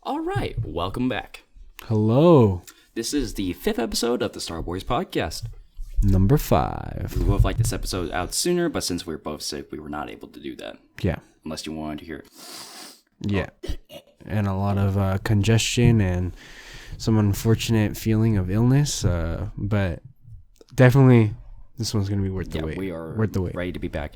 All right, welcome back. Hello. This is the 5th episode of the Star Wars podcast. Number 5. We both like this episode out sooner, but since we were both sick, we were not able to do that. Yeah. Unless you wanted to hear it. Yeah. And a lot of congestion and some unfortunate feeling of illness. But definitely this one's going to be worth the wait. We are worth the wait. Ready to be back.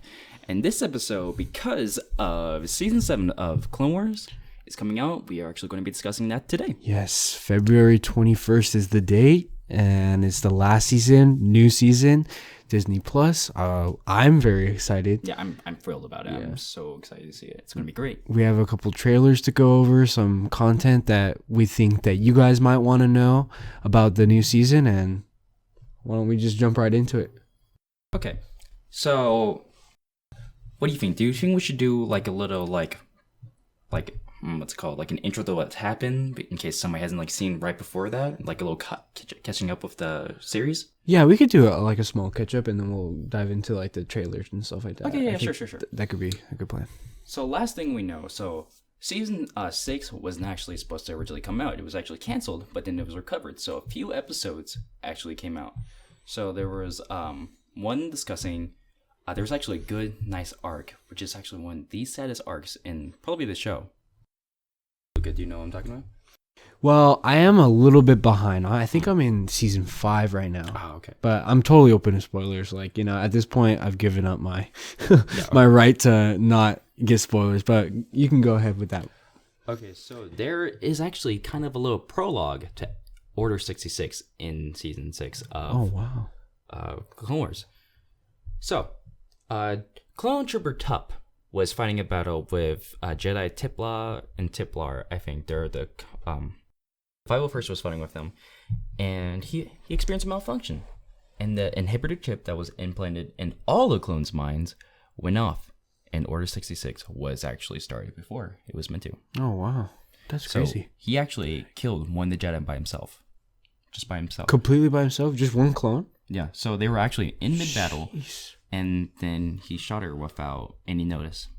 And this episode, because of Season 7 of Clone Wars is coming out, we are actually going to be discussing that today. Yes. February 21st is the date. And it's the last season, new season, Disney Plus. I'm very excited. Yeah, I'm thrilled about it. Yeah. I'm so excited to see it. It's going to be great. We have a couple trailers to go over, some content that we think that you guys might want to know about the new season, and why don't we just jump right into it? Okay, so what do you think? Do you think we should do like a little like what's it called, like an intro to what's happened in case somebody hasn't like seen right before that, like a little catching up with the series? Yeah, we could do like a small catch up, and then we'll dive into like the trailers and stuff like that. Okay, yeah, sure. That could be a good plan. So last thing we know, so season 6 wasn't actually supposed to originally come out. It was actually canceled, but then it was recovered. So a few episodes actually came out. So there was one discussing. There was actually a good, nice arc, which is actually one of the saddest arcs in probably the show. Good, do you know what I'm talking about? Well, I am a little bit behind. I think I'm in season 5 right now. Oh, okay. But I'm totally open to spoilers. Like, at this point, I've given up my my right to not get spoilers. But you can go ahead with that. Okay, so there is actually kind of a little prologue to Order 66 in season 6 of Clone Wars. So, Clone Trooper Tup was fighting a battle with Jedi Tipla and Tiplar. I think they're the 501st was fighting with them, and he experienced a malfunction, and the inhibitor chip that was implanted in all the clones' minds went off, and Order 66 was actually started before it was meant to. Oh wow, that's crazy. He actually killed one of the Jedi by himself, completely by himself, just one clone. Yeah, so they were actually in mid-battle. Jeez. And then he shot her without any notice.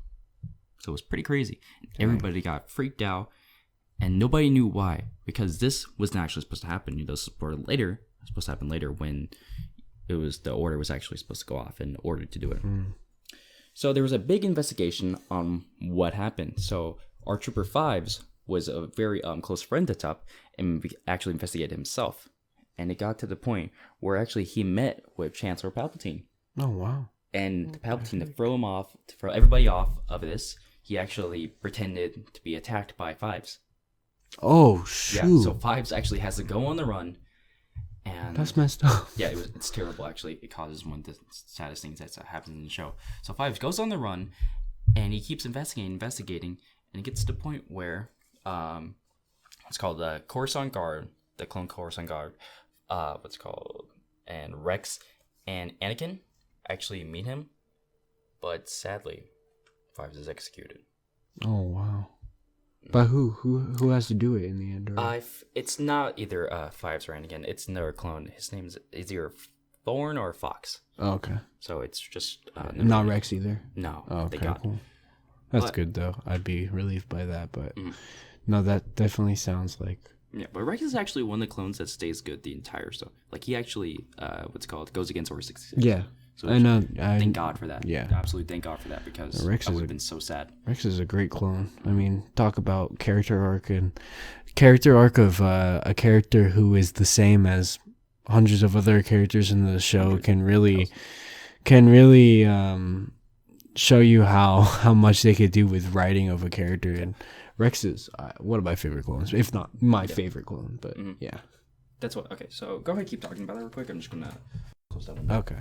So it was pretty crazy. Dang. Everybody got freaked out, and nobody knew why. Because this was not actually supposed to happen. This was supposed to happen later when the order was actually supposed to go off in order to do it. So there was a big investigation on what happened. So our Trooper 5s was a very close friend to Tup, and actually investigated himself. And it got to the point where actually he met with Chancellor Palpatine. Oh, wow. And Palpatine, to throw everybody off of this, he actually pretended to be attacked by 5s. Oh, shoot. Yeah, so 5s actually has to go on the run. And that's messed up. Yeah, it's terrible, actually. It causes one of the saddest things that happens in the show. So 5s goes on the run, and he keeps investigating, and it gets to the point where it's called the Coruscant Guard, the clone Coruscant Guard, and Rex and Anakin actually meet him, but sadly, 5s is executed. Oh wow! But who has to do it in the end? Or? It's not either 5s or Anakin. It's another clone. His name's either Thorn or Fox. Oh, okay. So it's just not Rex either. No. Oh, okay, cool. That's good though. I'd be relieved by that, but no, that definitely sounds like. Yeah, but Rex is actually one of the clones that stays good the entire show. Like, he actually, goes against Order 66. Yeah. So I know. Thank God for that. Yeah. Absolutely thank God for that, because Rex would have been so sad. Rex is a great clone. I mean, talk about character arc of a character who is the same as hundreds of other characters in the show can really show you how much they could do with writing of a character. And Rex is one of my favorite clones, if not my favorite clone. But yeah, that's what. Okay, so go ahead, keep talking about that real quick. I'm just gonna close that one. Okay,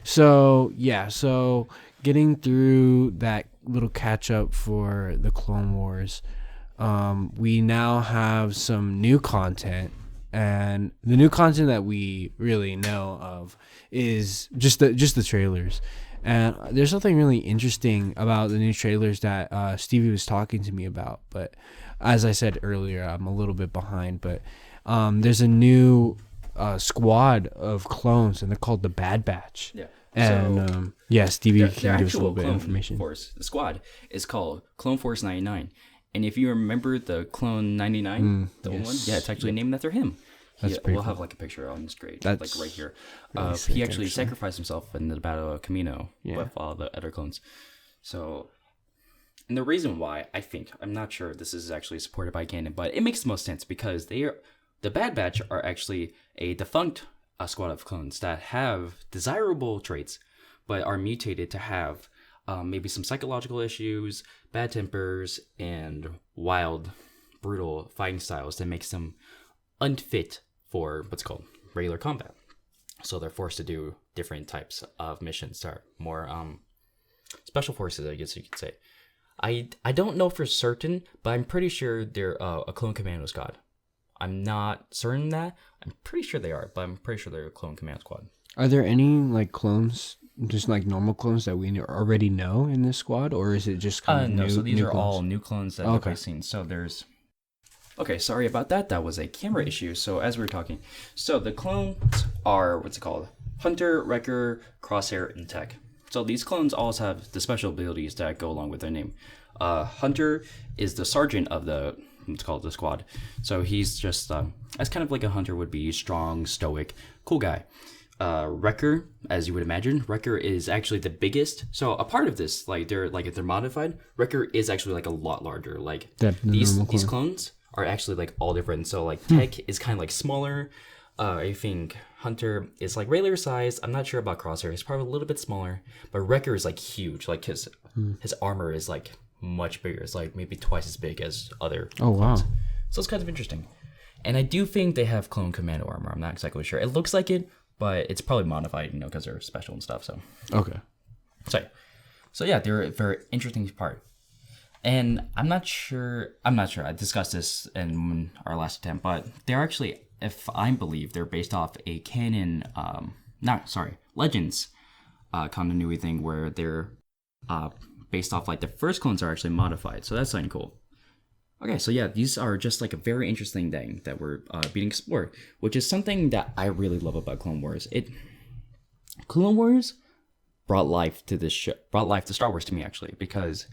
so getting through that little catch up for the Clone Wars, we now have some new content, and the new content that we really know of is just the trailers. And there's something really interesting about the new trailers that Stevie was talking to me about. But as I said earlier, I'm a little bit behind. But there's a new squad of clones, and they're called the Bad Batch. Yeah. And Stevie can give us a little bit of information. Force, the squad is called Clone Force 99. And if you remember the Clone 99, the old one, yeah, it's actually named after him. We'll have like a picture on the screen, like right here. Really he actually sacrificed himself in the Battle of Camino with all the other clones. So, and the reason why, I think, I'm not sure if this is actually supported by canon, but it makes the most sense because the Bad Batch are actually a defunct squad of clones that have desirable traits, but are mutated to have maybe some psychological issues, bad tempers, and wild, brutal fighting styles that makes them unfit for what's called regular combat. So they're forced to do different types of missions that are more special forces, I guess you could say. I don't know for certain, but I'm pretty sure they're a clone commando squad. I'm not certain that. I'm pretty sure they are, but I'm pretty sure they're a clone commando squad. Are there any like clones, just like normal clones that we already know in this squad, or is it just kind of no? New, so these are clones? All new clones that nobody's seen. So there's. Okay, sorry about that. That was a camera issue. So as we were talking, so the clones are what's it called? Hunter, Wrecker, Crosshair, and Tech. So these clones also have the special abilities that go along with their name. Hunter is the sergeant of the squad. So he's just as kind of like a hunter would be, strong, stoic, cool guy. Wrecker, as you would imagine, Wrecker is actually the biggest. So a part of this, if they're modified, Wrecker is actually like a lot larger. Like these clones are actually like all different. So like Tech is kind of like smaller. I think Hunter is like regular size. I'm not sure about Crosshair. He's probably a little bit smaller, but Wrecker is like huge. Like his armor is like much bigger. It's like maybe twice as big as other clones. Wow. So it's kind of interesting. And I do think they have clone commando armor. I'm not exactly sure. It looks like it, but it's probably modified, because they're special and stuff. So okay. So yeah, they're a very interesting part. And I'm not sure. I discussed this in our last attempt, but they're actually, if I believe, they're based off a canon, Legends continuity thing where they're based off like the first clones are actually modified. So that's something cool. Okay, so yeah, these are just like a very interesting thing that we're being explored, which is something that I really love about Clone Wars. Clone Wars brought life to this show, brought life to Star Wars to me actually, because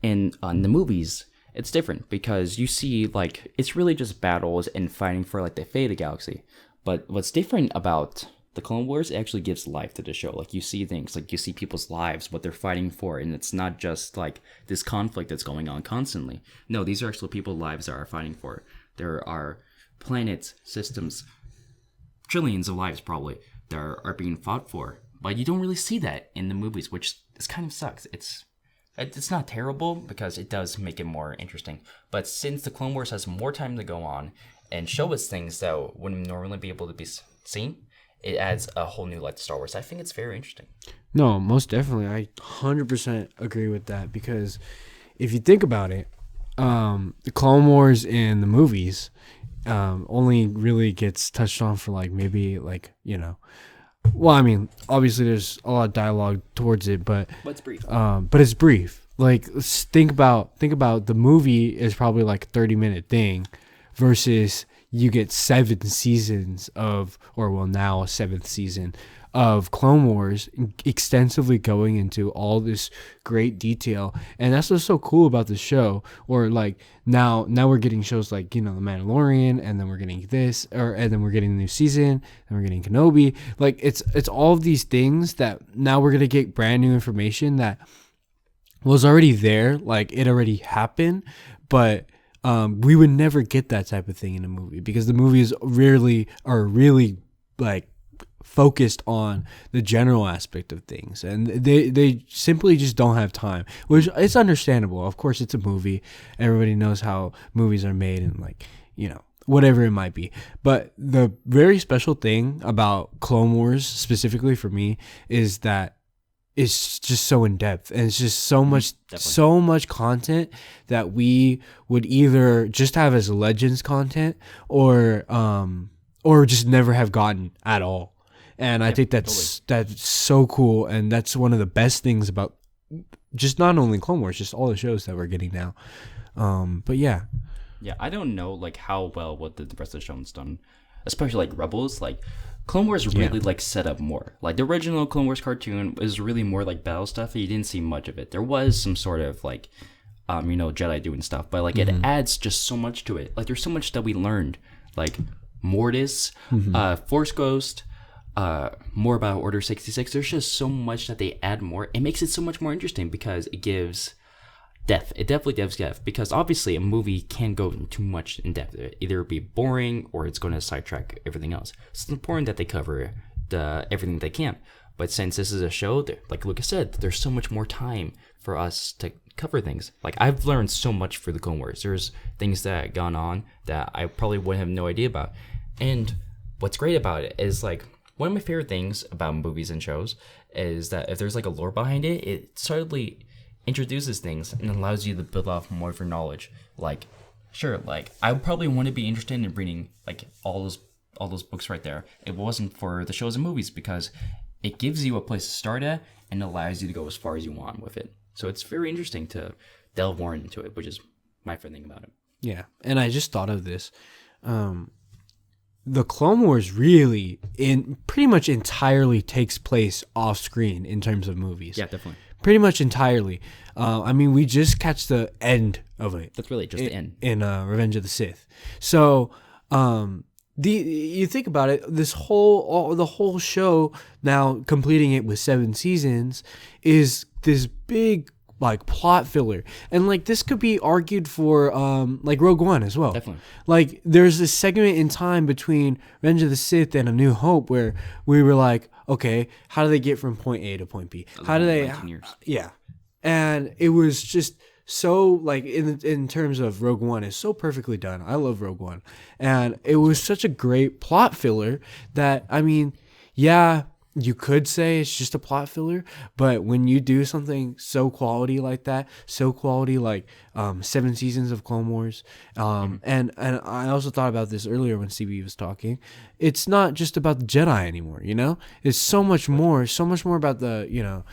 in the movies, it's different because you see like it's really just battles and fighting for like the fate of the galaxy. But what's different about the Clone Wars, it actually gives life to the show. Like you see things, like you see people's lives, what they're fighting for, and it's not just like this conflict that's going on constantly. No, these are actually people's lives that are fighting for. There are planets, systems, trillions of lives probably that are being fought for. But you don't really see that in the movies, which this kind of sucks. It's not terrible because it does make it more interesting. But since the Clone Wars has more time to go on and show us things that wouldn't normally be able to be seen, it adds a whole new light to Star Wars. I think it's very interesting. No, most definitely. I 100% agree with that because if you think about it, the Clone Wars in the movies only really gets touched on for like maybe like, well, I mean, obviously there's a lot of dialogue towards it, but it's brief. But it's brief. Like think about the movie is probably like a 30-minute thing versus you get 7 seasons of, or well now a 7th season of Clone Wars extensively going into all this great detail. And that's what's so cool about the show. Or like now we're getting shows like, The Mandalorian, and then we're getting this, and then we're getting the new season, and we're getting Kenobi. Like it's all of these things that now we're going to get brand new information that was already there. Like it already happened, but we would never get that type of thing in a movie because the movies really like focused on the general aspect of things, and they simply just don't have time, which it's understandable. Of course, it's a movie. Everybody knows how movies are made, and like whatever it might be. But the very special thing about Clone Wars, specifically for me, is that it's just so in depth, and it's just so much content that we would either just have as Legends content or just never have gotten at all. And I think that's so cool, and that's one of the best things about just not only Clone Wars, just all the shows that we're getting now. But yeah, I don't know like how well what the rest of the show's done, especially like Rebels. Like Clone Wars really like set up more. Like the original Clone Wars cartoon is really more like battle stuff. You didn't see much of it. There was some sort of like Jedi doing stuff, but like it adds just so much to it. Like there's so much that we learned, like Mortis, Force Ghost, more about Order 66. There's just so much that they add more. It makes it so much more interesting because it gives depth. It definitely gives depth because obviously a movie can't go too much in depth. Either it'd be boring or it's going to sidetrack everything else. It's important that they cover everything they can. But since this is a show, like Lucas said, there's so much more time for us to cover things. Like I've learned so much for the Clone Wars. There's things that have gone on that I probably wouldn't have no idea about. And what's great about it is like one of my favorite things about movies and shows is that if there's like a lore behind it, it subtly introduces things and allows you to build off more of your knowledge. Like, sure, like I would probably want to be interested in reading like all those books right there. It wasn't for the shows and movies because it gives you a place to start at and allows you to go as far as you want with it. So it's very interesting to delve more into it, which is my favorite thing about it. Yeah, and I just thought of this. The Clone Wars really pretty much entirely takes place off screen in terms of movies. Yeah, definitely. Pretty much entirely. I mean, we just catch the end of it. That's really just the end. In Revenge of the Sith. So, you think about it, the whole show, now completing it with 7 seasons, is this big like plot filler, and like this could be argued for like Rogue One as well. Definitely. Like there's this segment in time between Revenge of the Sith and A New Hope where we were like, okay, how do they get from point A to point B? How do they? 19 years. Yeah, and it was just so like in terms of Rogue One, it's so perfectly done. I love Rogue One, and it was such a great plot filler that I mean, yeah. You could say it's just a plot filler, but when you do something so quality like that, so quality like 7 seasons of Clone Wars, and I also thought about this earlier when CB was talking. It's not just about the Jedi anymore, you know. It's so much more about the, you know.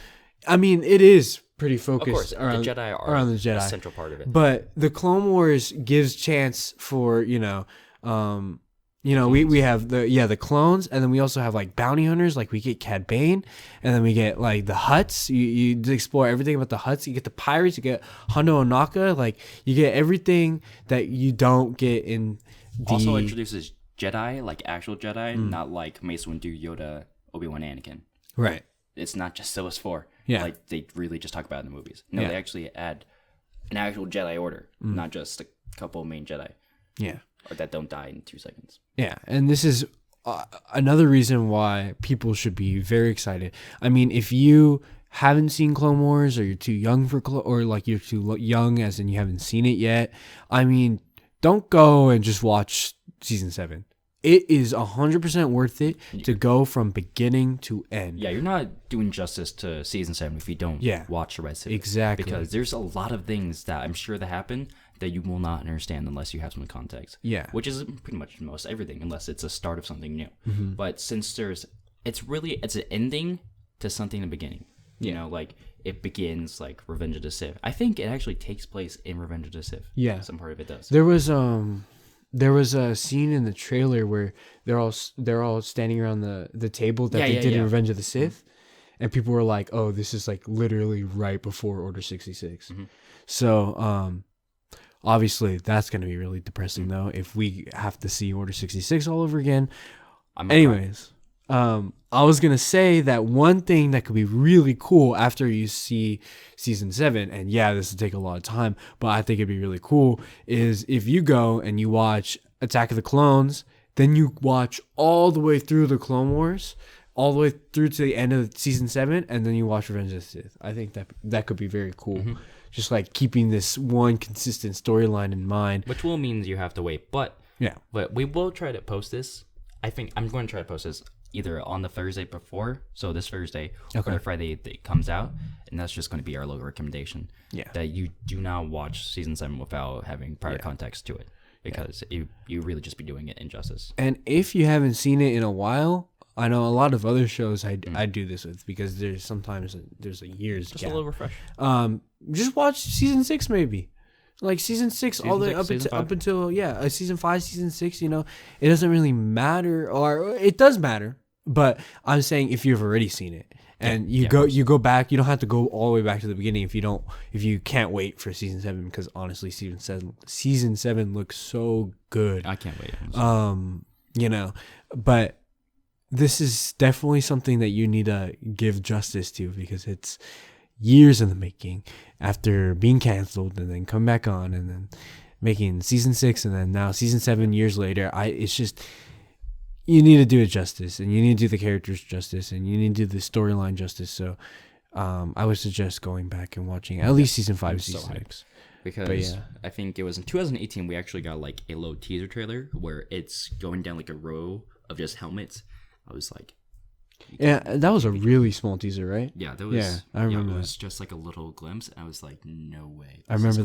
I mean, it is pretty focused around the Jedi around the Jedi, a central part of it. But the Clone Wars gives chance for we have the clones, and then we also have like bounty hunters, like we get Cad Bane, and then we get like the Hutts. You explore everything about the Hutts. You get the pirates, you get Hondo Ohnaka, like you get everything that you don't get in the... Also introduces Jedi, like actual Jedi, not like Mace Windu, Yoda, Obi-Wan, Anakin. Right. It's not just those 4. Yeah. Like they really just talk about it in the movies. No, they actually add an actual Jedi order, not just a couple main Jedi. Yeah. Or that don't die in 2 seconds. Yeah, and this is another reason why people should be very excited. I mean, if you haven't seen Clone Wars, or you're too young for or like you're too young as in you haven't seen it yet, I mean, don't go and just watch season 7. It is 100% worth it to go from beginning to end. Yeah, you're not doing justice to season 7 if you don't watch the rest of it. Exactly. Because there's a lot of things that I'm sure that happen that you will not understand unless you have some context. Yeah. Which is pretty much most everything, unless it's a start of something new. Mm-hmm. But since it's an ending to something in the beginning. You know, like it begins like Revenge of the Sith. I think it actually takes place in Revenge of the Sith. Yeah. Some part of it does. There was a scene in the trailer where they're all standing around the table that they did in Revenge of the Sith, and people were like, "Oh, this is like literally right before Order 66." Mm-hmm. So, obviously, that's going to be really depressing though if we have to see Order 66 all over again. Anyways, I was gonna say that one thing that could be really cool after you see season 7, and yeah, this will take a lot of time, but I think it'd be really cool, is if you go and you watch Attack of the Clones, then you watch all the way through the Clone Wars, all the way through to the end of season 7, and then you watch Revenge of the Sith. I think that could be very cool. Mm-hmm. Just like keeping this one consistent storyline in mind. Which will mean you have to wait, but yeah. But we will try to post this. I think I'm going to try to post this either on the Thursday before, so this Thursday, or the Friday that it comes out, and that's just going to be our local recommendation. Yeah. That you do not watch season 7 without having prior context to it, because you really just be doing it injustice. And if you haven't seen it in a while, I know a lot of other shows I do this with, because there's a year's just gap. A little refresh. Just watch season 6 maybe. Like season 6 all the way up until season 5, season 6, you know, it doesn't really matter, or it does matter, but I'm saying if you've already seen it And you go back. You don't have to go all the way back to the beginning if you can't wait for season 7, because honestly, season 7 looks so good. I can't wait. But this is definitely something that you need to give justice to, because it's years in the making after being canceled and then come back on and then making season 6 and then now season 7 years later. It's just, you need to do it justice, and you need to do the characters justice, and you need to do the storyline justice. So I would suggest going back and watching at least season 5 and season 6. Because I think it was in 2018 we actually got like a little teaser trailer where it's going down like a row of just helmets. I was like, yeah, that was a really small teaser, right? Yeah, that was. Yeah, I remember. It was just like a little glimpse, and I was like, no way. I remember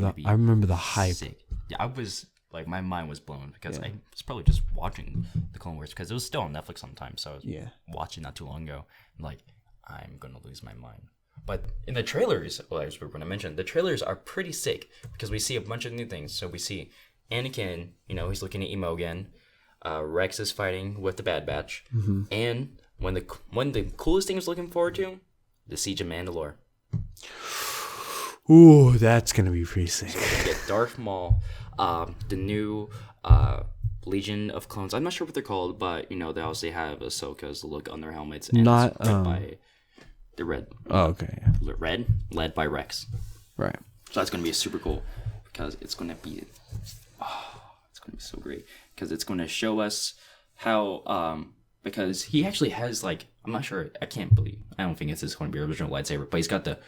the hype. Sick. Yeah, I was like, my mind was blown because I was probably just watching the Clone Wars because it was still on Netflix sometime, so I was watching not too long ago. I'm like, I'm gonna lose my mind. But in the trailers, well, I was going to mention, the trailers are pretty sick because we see a bunch of new things. So we see Anakin, he's looking at emo again. Rex is fighting with the Bad Batch, and one of the coolest things looking forward to, the Siege of Mandalore. Ooh, that's gonna be pretty sick. So we're gonna get Darth Maul, the new Legion of Clones. I'm not sure what they're called, but they also have Ahsoka's look on their helmets, and it's led by the red. Oh, okay. Red, led by Rex. Right. So that's gonna be super cool because it's gonna be so great because it's gonna show us how because he actually has like, I'm not sure, I don't think it's his going to be original lightsaber, but he's got the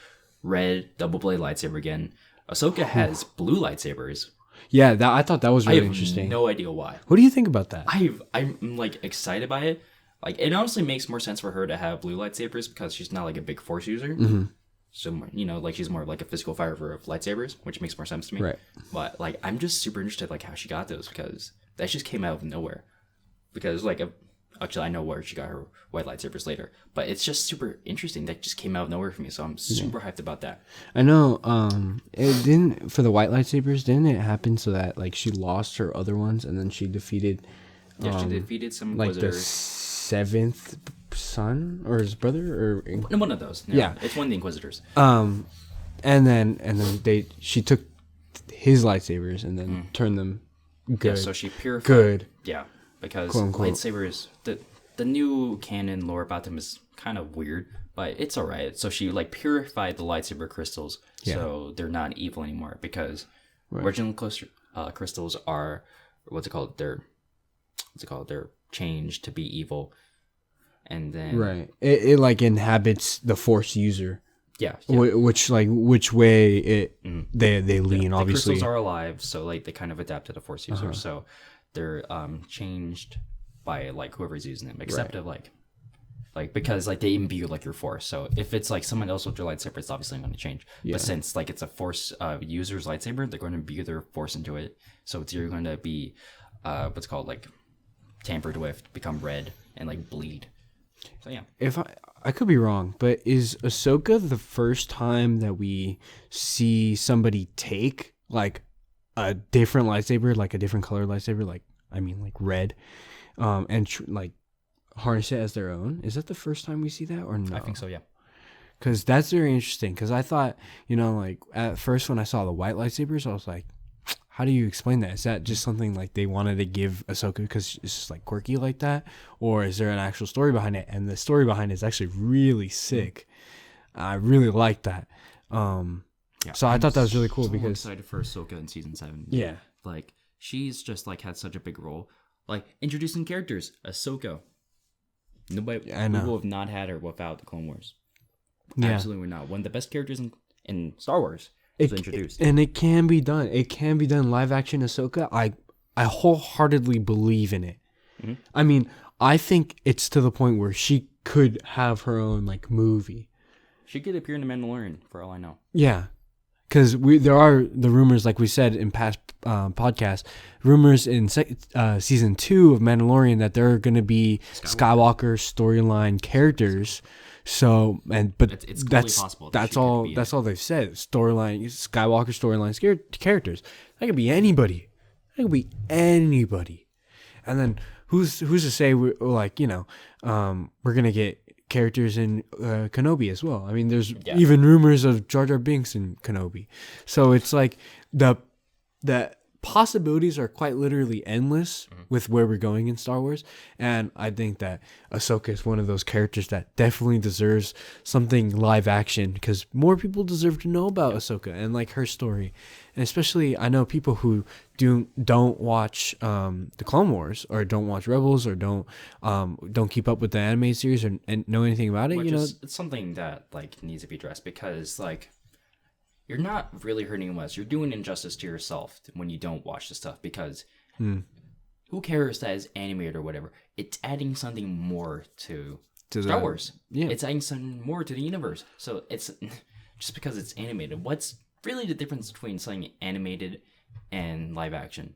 red double blade lightsaber again. Ahsoka has blue lightsabers. Yeah, I thought that was really interesting. I have no idea why. What do you think about that? I'm like excited by it. Like, it honestly makes more sense for her to have blue lightsabers because she's not like a big force user. Mm-hmm. So, like she's more like a physical fighter of lightsabers, which makes more sense to me. Right. But like, I'm just super interested like how she got those because that just came out of nowhere. Because like, actually I know where she got her white lightsabers later, but it's just super interesting. That just came out of nowhere for me, so I'm super hyped about that. I know. It didn't for the white lightsabers. Didn't it happen so that like she lost her other ones and then she defeated? Yeah, she defeated some like Inquisitors. The 7th son or his brother or one of those. Yeah, it's one of the Inquisitors. And then she took his lightsabers and then turned them good. Yeah, so she purified. Good. Yeah, because lightsabers, the new canon lore about them is kind of weird, but it's alright. So she like purified the lightsaber crystals, so they're not evil anymore. Because original crystals are They're changed to be evil, and then it like inhabits the Force user. Yeah. Which way they lean. The obviously, crystals are alive, so like they kind of adapt to the Force user. So they're changed by like whoever's using them, except of like because like they imbue like your Force. So if it's like someone else with your lightsaber, it's obviously going to change. Yeah. But since like it's a Force user's lightsaber, they're going to imbue their Force into it. So it's either going to be what's called like tampered with, become red, and like bleed. So yeah. If I could be wrong, but is Ahsoka the first time that we see somebody take like a different lightsaber, like a different color lightsaber, like red, and like harness it as their own? Is that the first time we see that or no? I think so, yeah. Because that's very interesting. Because I thought, like at first when I saw the white lightsabers, I was like, how do you explain that? Is that just something like they wanted to give Ahsoka because it's just like quirky like that? Or is there an actual story behind it? And the story behind it is actually really sick. I really like that. So I thought that was really cool because I'm excited for Ahsoka in season 7. Yeah. Like she's just like had such a big role. Like introducing characters. Ahsoka. Nobody we will have not had her without the Clone Wars. Yeah. Absolutely not. One of the best characters in Star Wars. Introduced. And it can be done. It can be done. Live action Ahsoka, I wholeheartedly believe in it. Mm-hmm. I mean, I think it's to the point where she could have her own like movie. She could appear in The Mandalorian, for all I know. Yeah, because there are the rumors, like we said in past podcasts, rumors in season 2 of Mandalorian that there are going to be Skywalker storyline characters. So but it's possible. That's all they've said. Skywalker storyline characters. That could be anybody. And then who's to say we're gonna get characters in Kenobi as well. I mean, there's even rumors of Jar Jar Binks in Kenobi. So it's like the possibilities are quite literally endless with where we're going in Star Wars. And I think that Ahsoka is one of those characters that definitely deserves something live action, because more people deserve to know about Ahsoka and like her story. And especially, I know people who don't watch the Clone Wars, or don't watch Rebels, or don't keep up with the anime series, and know anything about it. It's something that like needs to be addressed, because like, you're not really hurting anyone else. You're doing injustice to yourself when you don't watch the stuff, because who cares that it's animated or whatever? It's adding something more to Star Wars. Yeah. It's adding something more to the universe. So it's just because it's animated. What's really the difference between something animated and live action?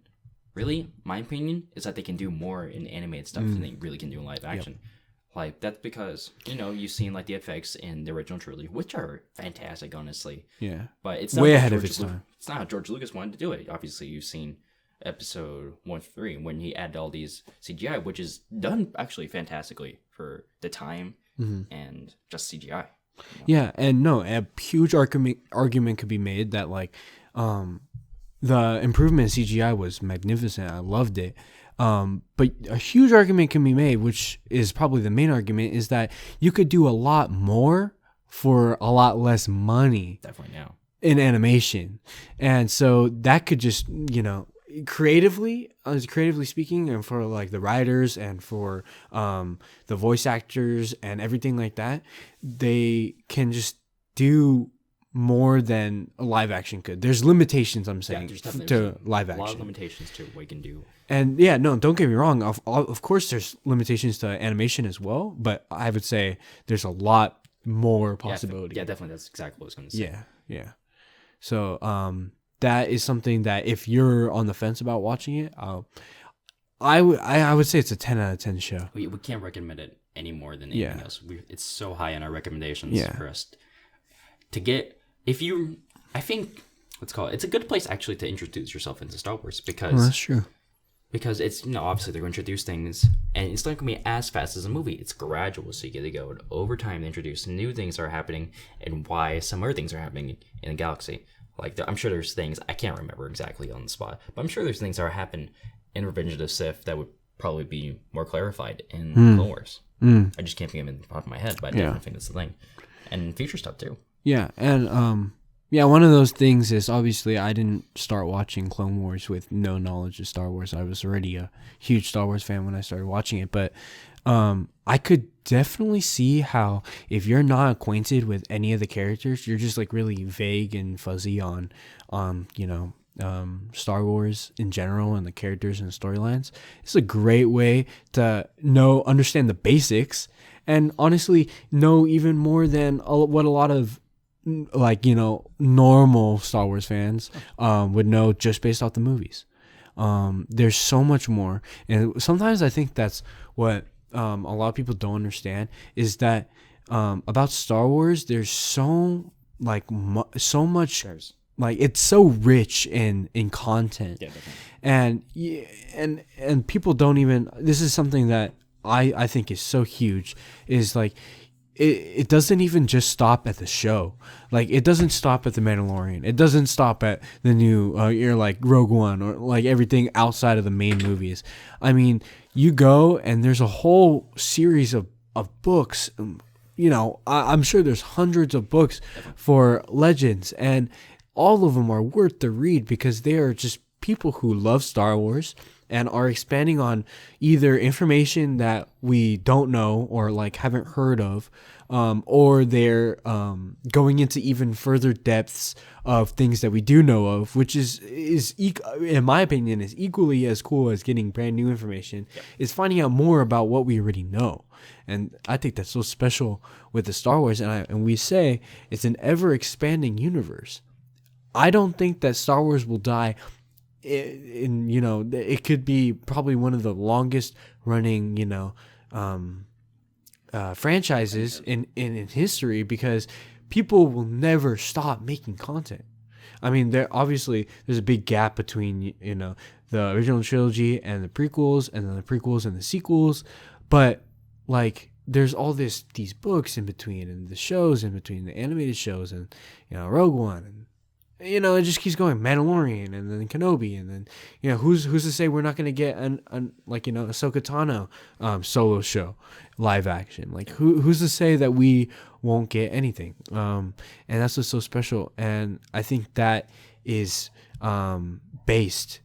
Really, my opinion is that they can do more in animated stuff than they really can do in live action. Yep. Like, that's because, you've seen, like, the effects in the original trilogy, which are fantastic, honestly. Yeah. But it's not way ahead of its time. It's not how George Lucas wanted to do it. Obviously, you've seen episode 1 through 3 when he added all these CGI, which is done actually fantastically for the time and just CGI. Yeah, and no, a huge argument could be made that, like, the improvement in CGI was magnificent. I loved it. But a huge argument can be made, which is probably the main argument, is that you could do a lot more for a lot less money. Definitely now. In animation. And so that could just, creatively speaking, and for like the writers and for the voice actors and everything like that, they can just do more than a live action could. There's limitations, I'm saying, to live action. A lot of limitations to what we can do. And yeah, no, don't get me wrong. Of course, there's limitations to animation as well, but I would say there's a lot more possibility. Yeah, definitely. That's exactly what I was going to say. Yeah. So that is something that if you're on the fence about watching it, I would say it's a 10 out of 10 show. We can't recommend it any more than anything else. It's so high in our recommendations for us to get. I think, it's a good place actually to introduce yourself into Star Wars, because that's true. Because it's, obviously they're going to introduce things, and it's not going to be as fast as a movie. It's gradual, so you get to go over time to introduce new things that are happening and why some other things are happening in the galaxy. Like, I'm sure there's things, I can't remember exactly on the spot, but I'm sure there's things that are happening in Revenge of the Sith that would probably be more clarified in Clone Wars. I just can't think of it in the top of my head, but I definitely think that's the thing. And future stuff too. Yeah, and one of those things is, obviously I didn't start watching Clone Wars with no knowledge of Star Wars. I was already a huge Star Wars fan when I started watching it, but I could definitely see how, if you're not acquainted with any of the characters, you're just like really vague and fuzzy on Star Wars in general and the characters and the storylines. It's a great way to understand the basics, and honestly know even more than what a lot of normal Star Wars fans would know just based off the movies. There's so much more, and sometimes I think that's what a lot of people don't understand, is that about Star Wars, there's so much, like, it's so rich in content, and people don't even. This is something that I think is so huge, is like, it doesn't even just stop at the show. Like, it doesn't stop at The Mandalorian. It doesn't stop at the new, like Rogue One, or like everything outside of the main movies. I mean, you go and there's a whole series of books. I'm sure there's hundreds of books for Legends, and all of them are worth the read, because they are just people who love Star Wars and are expanding on either information that we don't know or like haven't heard of, or they're going into even further depths of things that we do know of, which is in my opinion, is equally as cool as getting brand new information. Is finding out more about what we already know. And I think that's so special with the Star Wars, and we say it's an ever expanding universe. I don't think that Star Wars will die. It could be probably one of the longest running franchises in history, because people will never stop making content. I mean, there's a big gap between the original trilogy and the prequels, and then the prequels and the sequels, but like there's all these books in between and the shows in between, the animated shows, and Rogue One, and it just keeps going. Mandalorian, and then Kenobi, and then who's to say we're not gonna get an Ahsoka Tano solo show, live action? Like who's to say that we won't get anything? And that's what's so special. And I think that is based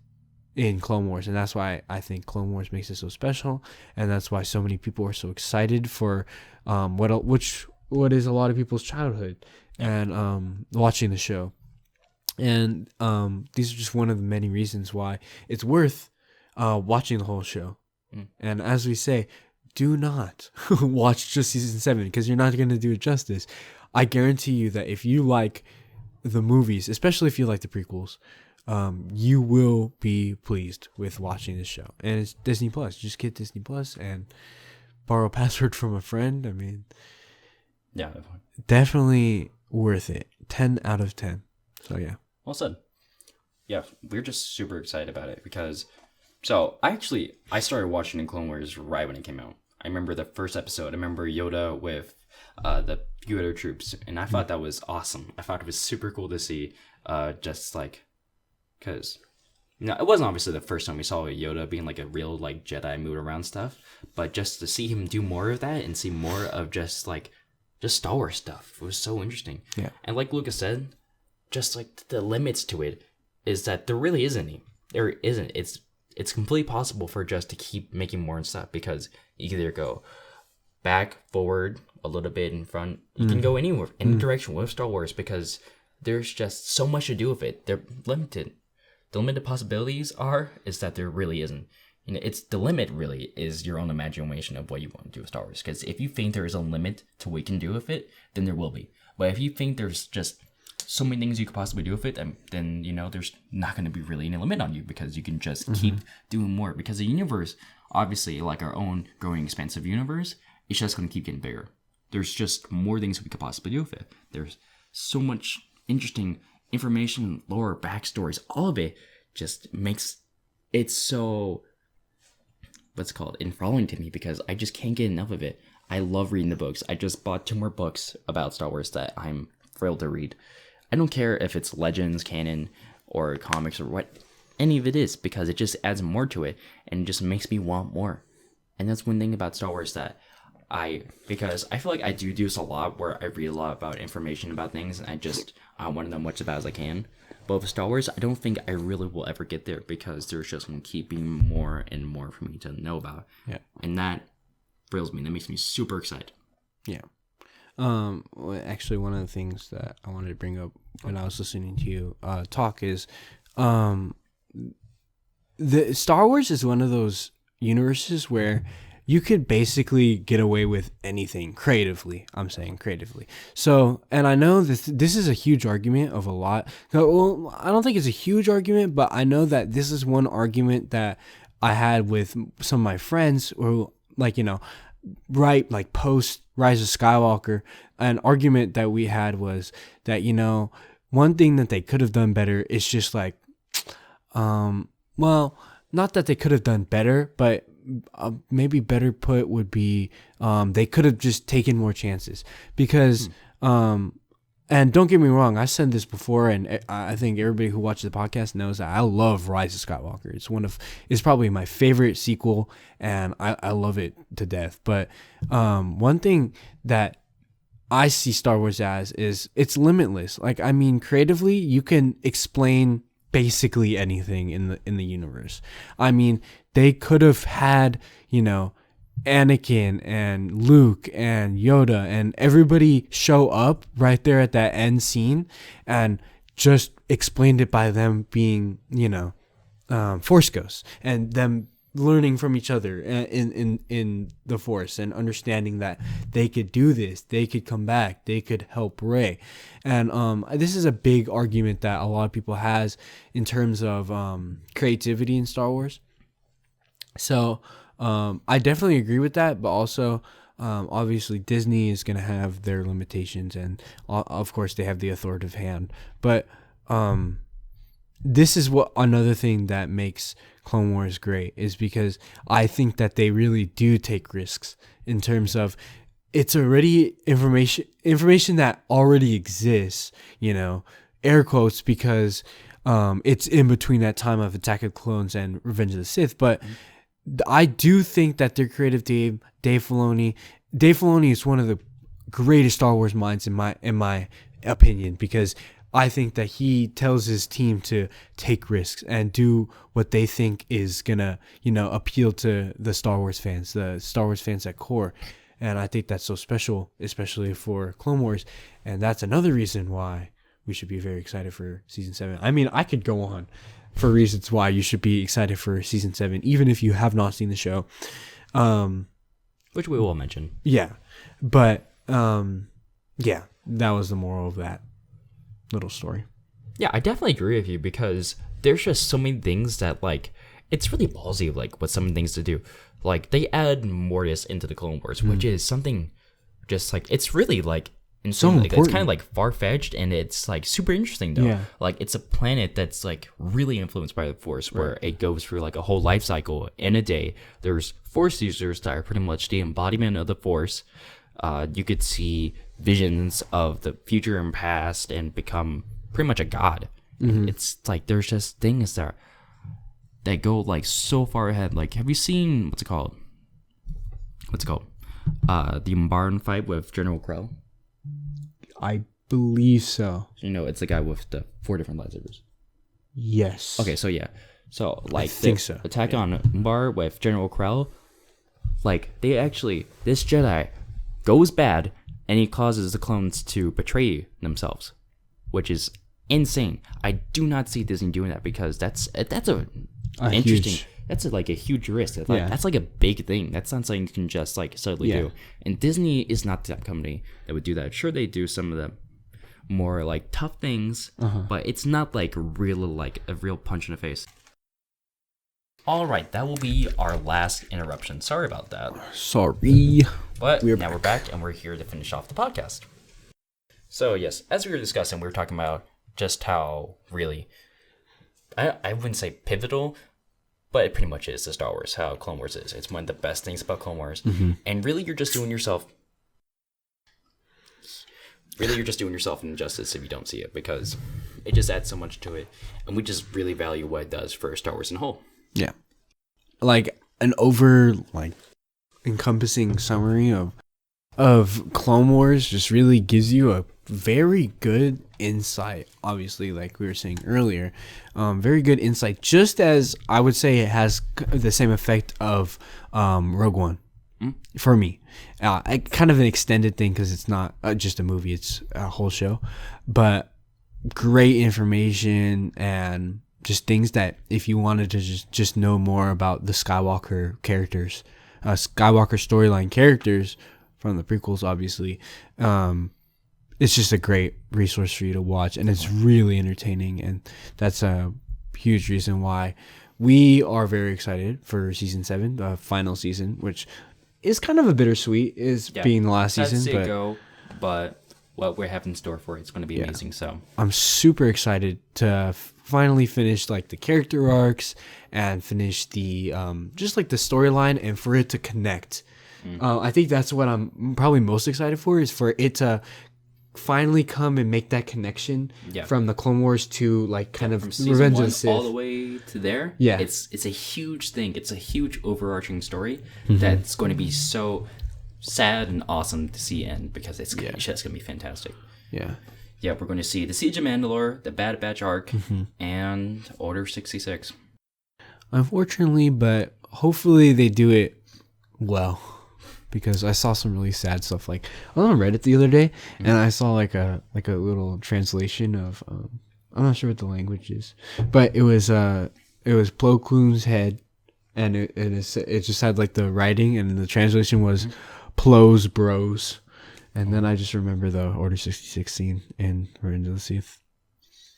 in Clone Wars, and that's why I think Clone Wars makes it so special, and that's why so many people are so excited for what is a lot of people's childhood, and watching the show. And these are just one of the many reasons why it's worth watching the whole show. And as we say, do not watch just season 7, because you're not going to do it justice. I guarantee you that if you like the movies, especially if you like the prequels, you will be pleased with watching this show. And it's Disney Plus. Just get Disney Plus and borrow a password from a friend. I mean, yeah, definitely worth it. 10 out of 10. So yeah. Well said. Yeah, we're just super excited about it because, so I started watching in Clone Wars right when it came out. I remember the first episode. I remember Yoda with the Yoda troops, and I thought that was awesome. I thought it was super cool to see, just like, because, it wasn't obviously the first time we saw Yoda being like a real like Jedi move around stuff, but just to see him do more of that and see more of just Star Wars stuff, it was so interesting. Yeah. And like Lucas said, just like the limits to it is that there really isn't any. There isn't. It's completely possible for just to keep making more and stuff, because you can either go back, forward, a little bit in front. You can go anywhere, any direction with Star Wars, because there's just so much to do with it. They're limited. The limited possibilities is that there really isn't. It's the limit really is your own imagination of what you want to do with Star Wars. Because if you think there is a limit to what you can do with it, then there will be. But if you think there's just so many things you could possibly do with it, then there's not going to be really any limit on you, because you can just keep doing more. Because the universe, obviously, like our own growing expansive universe, it's just going to keep getting bigger. There's just more things we could possibly do with it. There's so much interesting information, lore, backstories, all of it just makes it so, enthralling to me, because I just can't get enough of it. I love reading the books. I just bought 2 more books about Star Wars that I'm thrilled to read. I don't care if it's Legends, canon, or comics, or what any of it is, because it just adds more to it, and it just makes me want more. And that's one thing about Star Wars that because I feel like I do this a lot, where I read a lot about information about things, and I want to know much about as I can. But with Star Wars, I don't think I really will ever get there, because there's just going to keep being more and more for me to know about. Yeah. And that thrills me. That makes me super excited. Yeah. Actually, one of the things that I wanted to bring up when I was listening to you talk is, the Star Wars is one of those universes where you could basically get away with anything creatively. I'm saying creatively. So, and I know that this is a huge argument of a lot. Well, I don't think it's a huge argument, but I know that this is one argument that I had with some of my friends who, right, like post Rise of Skywalker, an argument that we had was that, one thing that they could have done better is just like, well, not that they could have done better, but maybe better put would be, they could have just taken more chances, because, and don't get me wrong, I said this before, and I think everybody who watches the podcast knows that I love Rise of Skywalker. It's probably my favorite sequel, and I love it to death. But one thing that I see Star Wars as is it's limitless. Like, I mean, creatively, you can explain basically anything in the universe. I mean, they could have had, Anakin and Luke and Yoda and everybody show up right there at that end scene, and just explained it by them being, Force ghosts, and them learning from each other in the Force, and understanding that they could do this, they could come back, they could help Rey. And this is a big argument that a lot of people has in terms of creativity in Star Wars. So I definitely agree with that, but also obviously Disney is going to have their limitations, and of course they have the authoritative hand. But this is what another thing that makes Clone Wars great is because I think that they really do take risks in terms of it's already information that already exists, air quotes, because it's in between that time of Attack of the Clones and Revenge of the Sith. But I do think that their creative team, Dave Filoni is one of the greatest Star Wars minds in my opinion, because I think that he tells his team to take risks and do what they think is gonna, appeal to the Star Wars fans at core. And I think that's so special, especially for Clone Wars. And that's another reason why we should be very excited for Season 7. I mean, I could go on for reasons why you should be excited for Season 7, even if you have not seen the show. Which we will mention. Yeah. But, that was the moral of that little story. Yeah, I definitely agree with you, because there's just so many things that, like, it's really ballsy, like, what some things to do. Like, they add Mortis into the Clone Wars, which is something just, like, it's really, like, insane. So like, it's kind of, like, far-fetched, and it's, like, super interesting, though. Yeah. Like, it's a planet that's, like, really influenced by the Force, where it goes through, like, a whole life cycle in a day. There's Force users that are pretty much the embodiment of the Force. You could see visions of the future and past and become pretty much a god. It's like there's just things that go like so far ahead. Like, have you seen what's it called? The Umbaran fight with General Krell. I believe so. It's the guy with the 4 different lightsabers. Yes. Okay, so yeah, so like I think so. Attack on Umbar with General Krell. Like, this Jedi goes bad, and he causes the clones to betray themselves, which is insane. I do not see Disney doing that, because that's a interesting. Huge. That's a huge risk. That's like a big thing. That's not something you can just like suddenly do. And Disney is not that company that would do that. Sure, they do some of the more like tough things, but it's not like a real punch in the face. All right, that will be our last interruption. Sorry about that. Sorry. But we're back, and we're here to finish off the podcast. So, yes, as we were discussing, we were talking about just how really, I wouldn't say pivotal, but it pretty much is to Star Wars, how Clone Wars is. It's one of the best things about Clone Wars. And really, you're just doing yourself an injustice if you don't see it, because it just adds so much to it. And we just really value what it does for Star Wars in whole. Yeah. Like an encompassing summary of Clone Wars just really gives you a very good insight. Obviously, like we were saying earlier, very good insight, just as I would say it has the same effect of Rogue One for me. Kind of an extended thing, because it's not just a movie, it's a whole show, but great information and just things that if you wanted to just know more about the Skywalker characters, Skywalker storyline characters from the prequels, obviously, it's just a great resource for you to watch, and it's really entertaining, and that's a huge reason why we are very excited for Season 7, the final season, which is kind of a bittersweet, being the last season. But what we have in store for it's going to be amazing. So I'm super excited to finally finish like the character arcs and finish the just like the storyline, and for it to connect. I think that's what I'm probably most excited for, is for it to finally come and make that connection from the Clone Wars to like kind of Revenge of the Sith all the way to there. Yeah, it's a huge thing. It's a huge overarching story that's going to be so sad and awesome to see end, because it's just going to be fantastic. Yeah, we're going to see the Siege of Mandalore, the Bad Batch arc, and Order 66. Unfortunately, but hopefully they do it well, because I saw some really sad stuff. Like, I was on Reddit the other day, and I saw like a little translation of I'm not sure what the language is, but it was Plo Koon's head, and it just had like the writing, and the translation was Plo's bros. And then I just remember the Order 66 scene in Revenge of the Sith,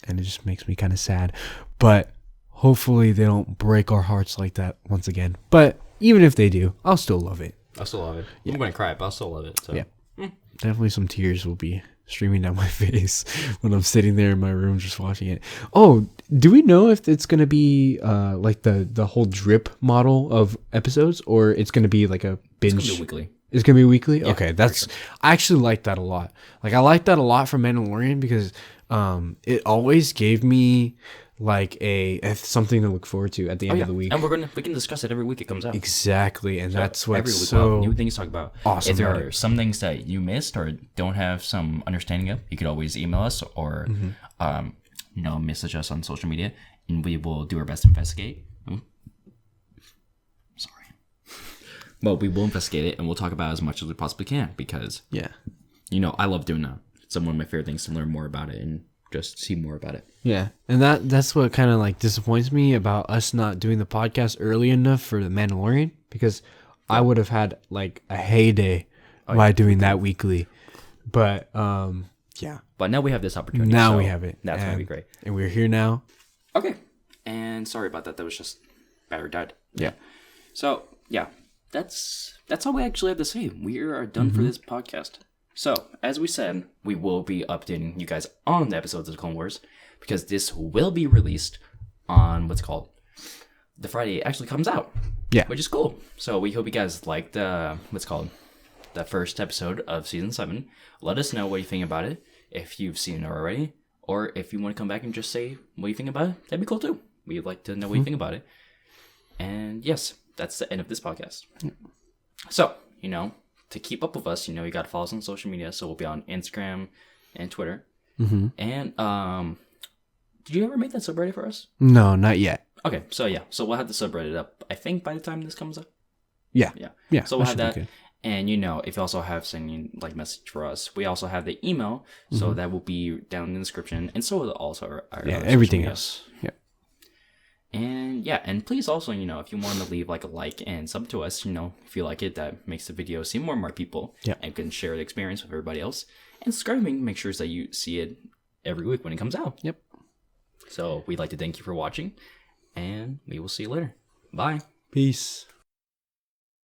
and it just makes me kind of sad. But hopefully they don't break our hearts like that once again. But even if they do, I'll still love it. Yeah. I'm going to cry, but I'll still love it. So. Yeah. Definitely some tears will be streaming down my face when I'm sitting there in my room just watching it. Oh, do we know if it's gonna be like the whole drip model of episodes, or it's gonna be like a binge? It's gonna be weekly. It's gonna be weekly. Yeah, okay, I actually like that a lot. Like I like that a lot for Mandalorian because it always gave me like a something to look forward to at the end of the week. And we can discuss it every week it comes out. Exactly, and that's every what's week so we'll have new things to talk about. awesome. If there are some things that you missed or don't have some understanding of, you could always email us or message us on social media, and we will do our best to investigate. Sorry, well, we will investigate it, and we'll talk about it as much as we possibly can because I love doing that. It's one of my favorite things to learn more about it and just see more about it. Yeah, and that's what kind of like disappoints me about us not doing the podcast early enough for the Mandalorian, because I would have had like a heyday by doing that weekly. But But now we have this opportunity. Now so we have it. That's gonna be great. And we're here now. Okay. And sorry about that. That was just battery died. Yeah. So that's all we actually have to say. We are done for this podcast. So, as we said, we will be updating you guys on the episodes of Clone Wars because this will be released on what's called the Friday it actually comes out. Yeah. Which is cool. So, we hope you guys liked the first episode of Season 7. Let us know what you think about it if you've seen it already, or if you want to come back and just say what you think about it, that'd be cool too. We'd like to know what you think about it. And yes, that's the end of this podcast. So, to keep up with us, you got to follow us on social media. So we'll be on Instagram and Twitter. And did you ever make that subreddit for us? No, not yet. Okay, so we'll have the subreddit up, I think, by the time this comes up. Yeah. So we'll have that. And if you also have sending like message for us, we also have the email. So that will be down in the description. And so will also our everything else. Yeah. And please also, if you want to leave like a like and sub to us, if you like it, that makes the video see more and more people. Yeah. And can share the experience with everybody else. And subscribing, make sure that you see it every week when it comes out. Yep. So we'd like to thank you for watching, and we will see you later. Bye. Peace.